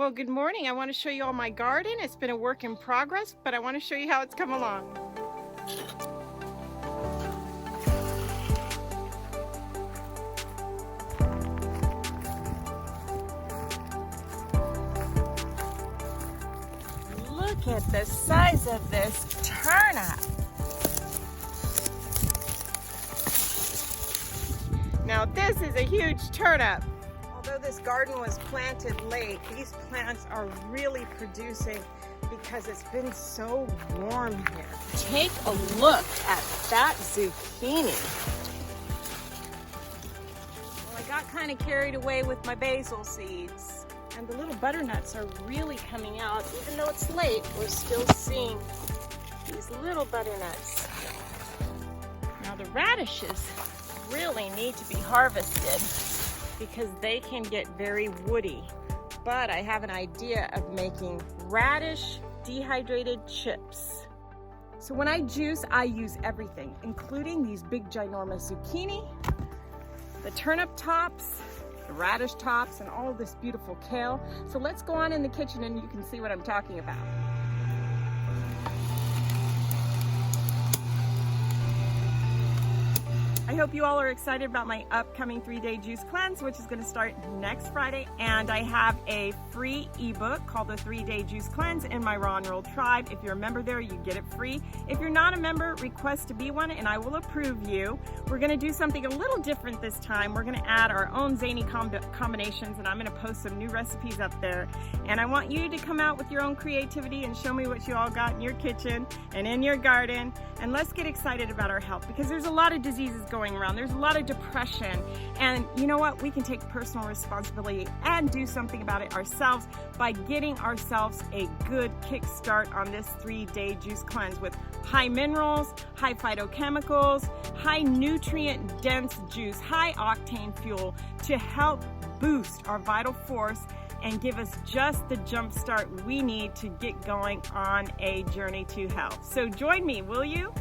Well, good morning. I want to show you all my garden. It's been a work in progress, but I want to show you how it's come along. Look at the size of this turnip. Now this is a huge turnip. Although this garden was planted late, these plants are really producing because it's been so warm here. Take a look at that zucchini. Well, I got kind of carried away with my basil seeds, and the little butternuts are really coming out. Even though it's late, we're still seeing these little butternuts. Now the radishes really need to be harvested because they can get very woody. But I have an idea of making radish dehydrated chips. So when I juice, I use everything, including these big ginormous zucchini, the turnip tops, the radish tops, and all of this beautiful kale. So let's go on in the kitchen and you can see what I'm talking about. I hope you all are excited about my upcoming 3-day juice cleanse, which is going to start next Friday. And I have a free ebook called the 3-day juice cleanse in my Raw and Roll tribe. If you're a member there, you get it free. If you're not a member, request to be one and I will approve you. We're going to do something a little different this time. We're going to add our own zany combinations, and I'm going to post some new recipes up there. And I want you to come out with your own creativity and show me what you all got in your kitchen and in your garden. And let's get excited about our health, because there's a lot of diseases going around. There's a lot of depression, and you know what? We can take personal responsibility and do something about it ourselves by getting ourselves a good kickstart on this 3-day juice cleanse with high minerals, high phytochemicals, high nutrient dense juice, high octane fuel to help boost our vital force and give us just the jump start we need to get going on a journey to health. So join me, will you?